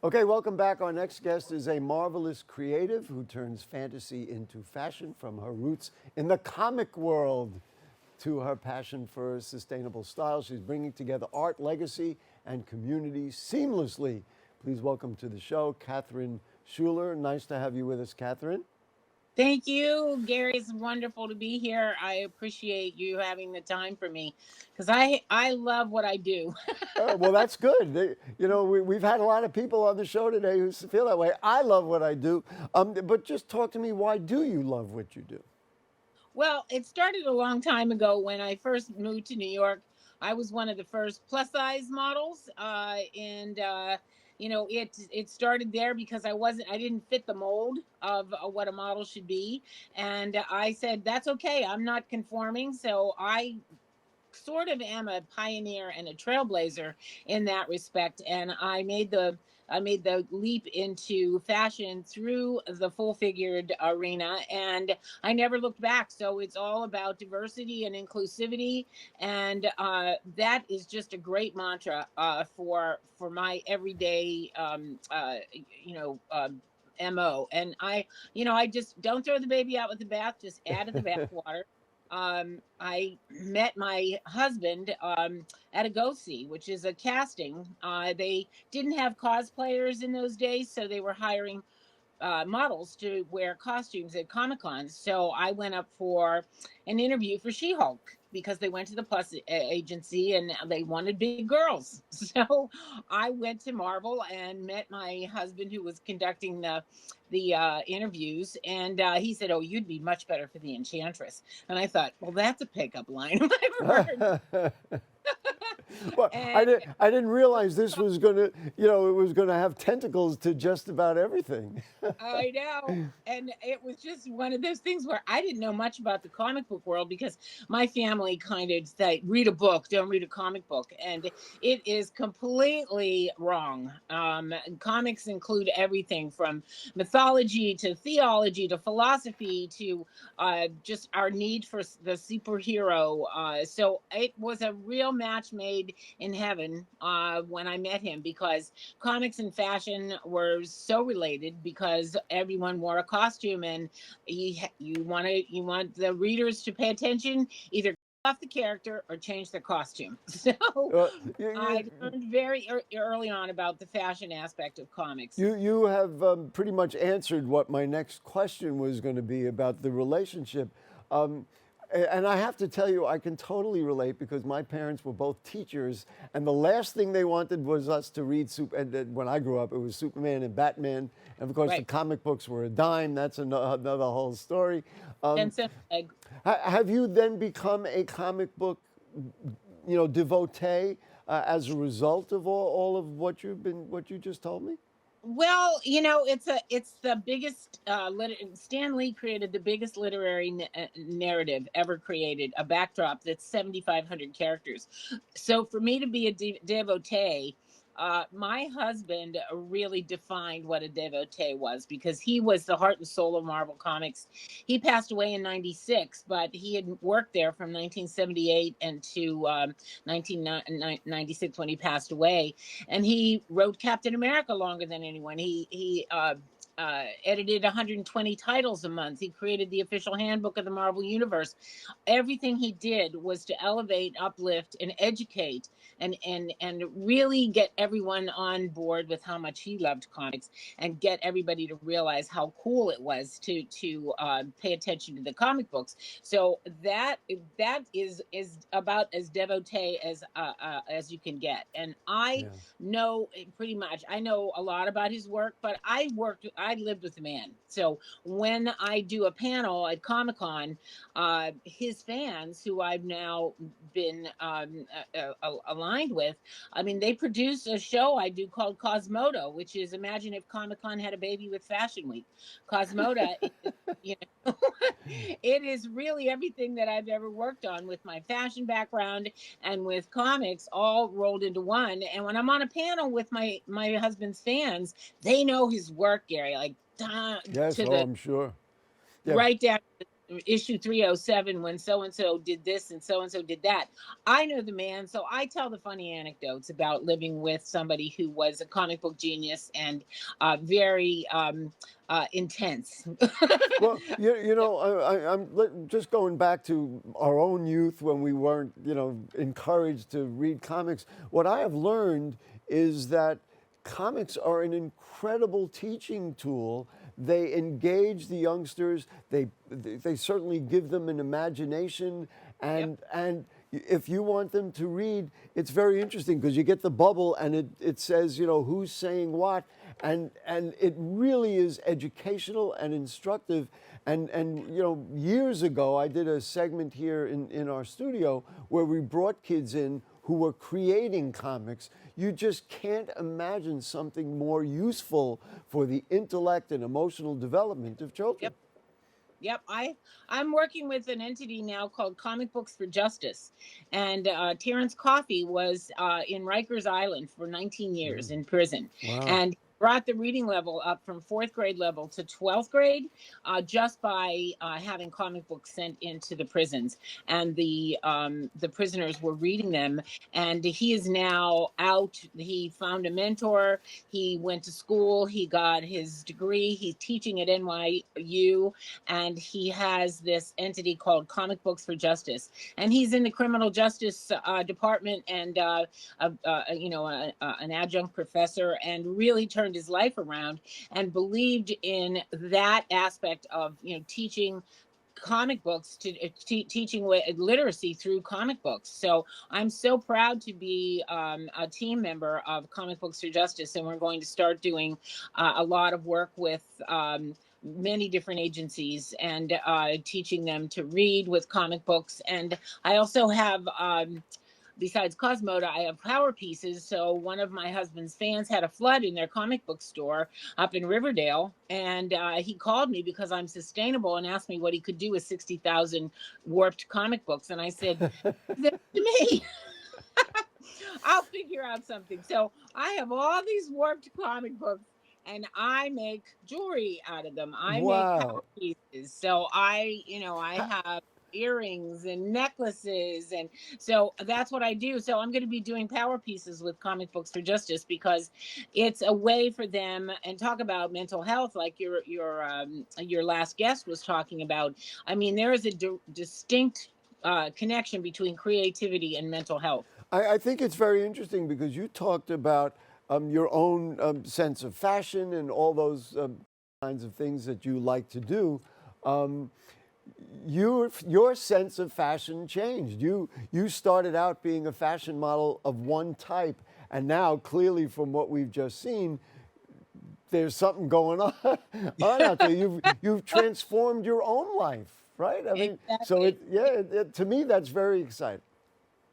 Okay, welcome back. Our next guest is a marvelous creative who turns fantasy into fashion from her roots in the comic world to her passion for sustainable style. She's bringing together art, legacy, and community seamlessly. Please welcome to the show, Catherine Schuller. Nice to have you with us, Catherine. Thank you, Gary. It's wonderful to be here. I appreciate you having the time for me because I love what I do. Well, that's good. We've had a lot of people on the show today who feel that way. I love what I do. But just talk to me. Why do you love what you do? Well, it started a long time ago when I first moved to New York. I was one of the first plus size models, and it started there because I didn't fit the mold of what a model should be, and I said that's okay. I'm not conforming, so I sort of am a pioneer and a trailblazer in that respect, and I made the leap into fashion through the full figured arena, and I never looked back. So it's all about diversity and inclusivity, and that is just a great mantra for my everyday mo. And I just don't throw the baby out with the bath, just add to the bathwater. I met my husband at a go see, which is a casting. They didn't have cosplayers in those days, so they were hiring models to wear costumes at Comic Cons. So I went up for an interview for She Hulk because they went to the plus agency and they wanted big girls. So I went to Marvel and met my husband who was conducting the interviews, and he said, "Oh, you'd be much better for the Enchantress." And I thought, well, that's a pickup line I've ever heard. Well, I And didn't. I didn't realize this was gonna. It was gonna have tentacles to just about everything. I know. And it was just one of those things where I didn't know much about the comic book world because my family kind of say, read a book, don't read a comic book. And it is completely wrong. Comics include everything from mythology to theology to philosophy to just our need for the superhero. So it was a real match made in heaven when I met him because comics and fashion were so related because everyone wore a costume, and you want the readers to pay attention, either off the character or change their costume. So Uh, I you, learned very early on about the fashion aspect of comics. you have pretty much answered what my next question was going to be about the relationship. Um, and I have to tell you, I can totally relate because my parents were both teachers, and the last thing they wanted was us to read And when I grew up, it was Superman and Batman, and of course the Right. comic books were a dime. That's another whole story. Um, 10 cent leg. have you then become a comic book, devotee as a result of all of what you just told me? Well, it's the biggest. Stan Lee created the biggest literary narrative ever created, a backdrop that's 7,500 characters. So for me to be a devotee, my husband really defined what a devotee was because he was the heart and soul of Marvel Comics. He passed away in '96, but he had worked there from 1978 and to 1996 when he passed away, and he wrote Captain America longer than anyone. He edited 120 titles a month. He created the official handbook of the Marvel Universe. Everything he did was to elevate, uplift, and educate, and really get everyone on board with how much he loved comics, and get everybody to realize how cool it was to pay attention to the comic books. So that is about as devotee as you can get. And I Yeah. know pretty much. I know a lot about his work, but I lived with the man. So when I do a panel at Comic Con, his fans, who I've now been aligned with, I mean, they produce a show I do called Cosmodo, which is, imagine if Comic Con had a baby with Fashion Week. Cosmoda is, you know, it is really everything that I've ever worked on with my fashion background and with comics all rolled into one. And when I'm on a panel with my husband's fans, they know his work, Gary, like Yes. to Oh, the I'm sure. Yeah. right down. issue 307 when so and so did this and so did that. I know the man, so I tell the funny anecdotes about living with somebody who was a comic book genius and very intense. Well, you know, just going back to our own youth when we weren't, you know, encouraged to read comics. What I have learned is that comics are an incredible teaching tool. They engage the youngsters. They certainly give them an imagination, and if you want them to read, it's very interesting because you get the bubble and it says, you know, who's saying what, and it really is educational and instructive. And you know, years ago I did a segment here in our studio where we brought kids in who were creating comics. You just can't imagine something more useful for the intellect and emotional development of children. Yep, I'm working with an entity now called Comic Books for Justice, and Terrence Coffey was in Rikers Island for 19 years in prison, Wow. and brought the reading level up from 4th grade level to 12th grade just by having comic books sent into the prisons, and the prisoners were reading them. And he is now out. He found a mentor. He went to school. He got his degree. He's teaching at NYU, and he has this entity called Comic Books for Justice. And he's in the criminal justice department, and you know, an adjunct professor, and really turned his life around and believed in that aspect of, you know, teaching comic books to teaching literacy through comic books. So I'm so proud to be a team member of Comic Books for Justice, and we're going to start doing a lot of work with many different agencies and teaching them to read with comic books. And I also have besides Cosmoda, I have Power Pieces. So one of my husband's fans had a flood in their comic book store up in Riverdale, and he called me because I'm sustainable and asked me what he could do with 60,000 warped comic books. And I said, "That's to me." I'll figure out something. So I have all these warped comic books, and I make jewelry out of them. I make Power Pieces. So you know, I have earrings and necklaces, and so that's what I do. So I'm going to be doing Power Pieces with Comic Books for Justice because it's a way for them, and talk about mental health like your last guest was talking about. I mean, there is a distinct connection between creativity and mental health. I think it's very interesting because you talked about your own sense of fashion and all those kinds of things that you like to do. Your sense of fashion changed. You started out being a fashion model of one type, and now clearly from what we've just seen, there's something going on out there. You've transformed your own life, right? I mean, exactly. So to me that's very exciting.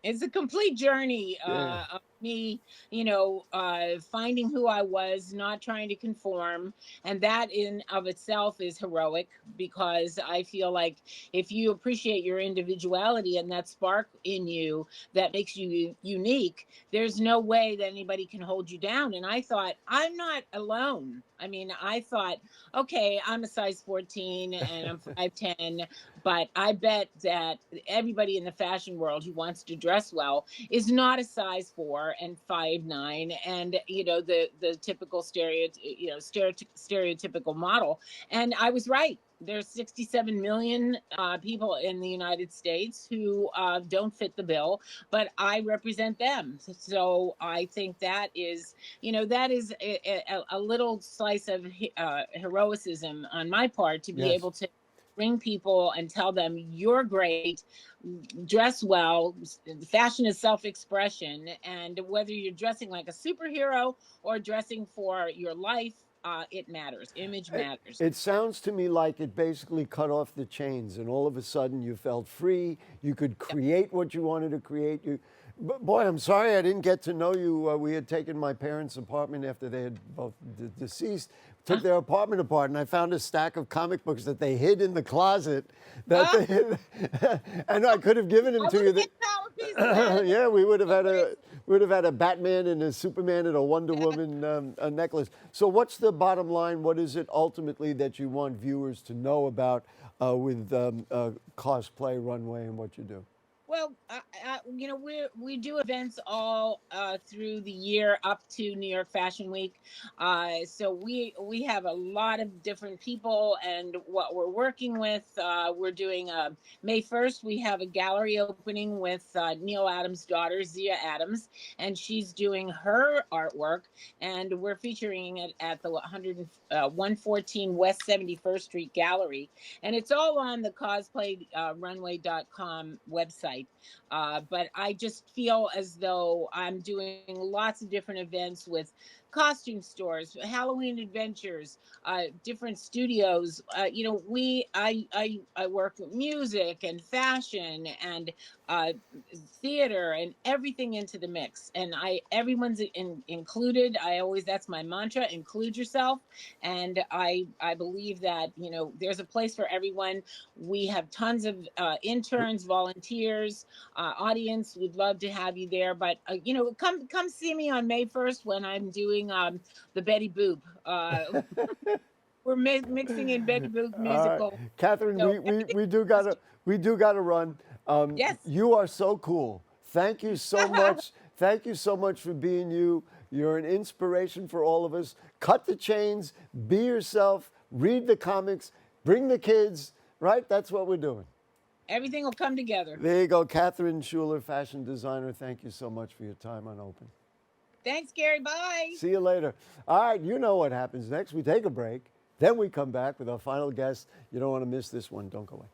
It's a complete journey of me, you know, finding who I was, not trying to conform. And that in of itself is heroic, because I feel like if you appreciate your individuality and that spark in you that makes you unique, there's no way that anybody can hold you down. And I thought, I'm not alone. I mean, I thought, okay, I'm a size 14 and I'm 5'10", but I bet that everybody in the fashion world who wants to dress well is not a size 4 and 5'9", and you know, the typical stereotypical model. And I was right. There's 67 million people in the United States who don't fit the bill, but I represent them. So I think that is, you know, that is a little slice of heroism on my part to be able to bring people and tell them you're great, dress well. Fashion is self-expression, and whether you're dressing like a superhero or dressing for your life, it matters. Image matters. It sounds to me like it basically cut off the chains, and all of a sudden you felt free. You could create what you wanted to create. Boy, I'm sorry I didn't get to know you. We had taken my parents' apartment after they had both deceased. Took their apartment apart, and I found a stack of comic books that they hid in the closet. And I could have given them to you. Yeah, we would have had would have had a Batman and a Superman and a Wonder Woman a necklace. So what's the bottom line? What is it ultimately that you want viewers to know about with Cosplay Runway and what you do? Well, you know, we do events all through the year up to New York Fashion Week. So we have a lot of different people and what we're working with. We're doing May 1st. We have a gallery opening with Neil Adams' daughter Zia Adams, and she's doing her artwork. And we're featuring it at the 114 West 71st Street Gallery, and it's all on the cosplayrunway.com website. But I just feel as though I'm doing lots of different events with costume stores, Halloween adventures, different studios. You know, I work with music and fashion and uh, theater and everything into the mix. And everyone's included. That's my mantra: include yourself. And I believe that, you know, there's a place for everyone. We have tons of interns, volunteers, audience. We'd love to have you there. But you know, come see me on May 1st when I'm doing the Betty Boop. We're mixing in Betty Boop All right, musical. Catherine, So we do gotta run. yes. You are so cool. Thank you so much. Thank you so much for being you. You're an inspiration for all of us. Cut the chains, be yourself, read the comics, bring the kids, right? That's what we're doing. Everything will come together. There you go, Catherine Schuller, fashion designer. Thank you so much for your time on Open. Thanks, Gary. Bye. See you later. All right, you know what happens next. We take a break, then we come back with our final guest. You don't want to miss this one. Don't go away.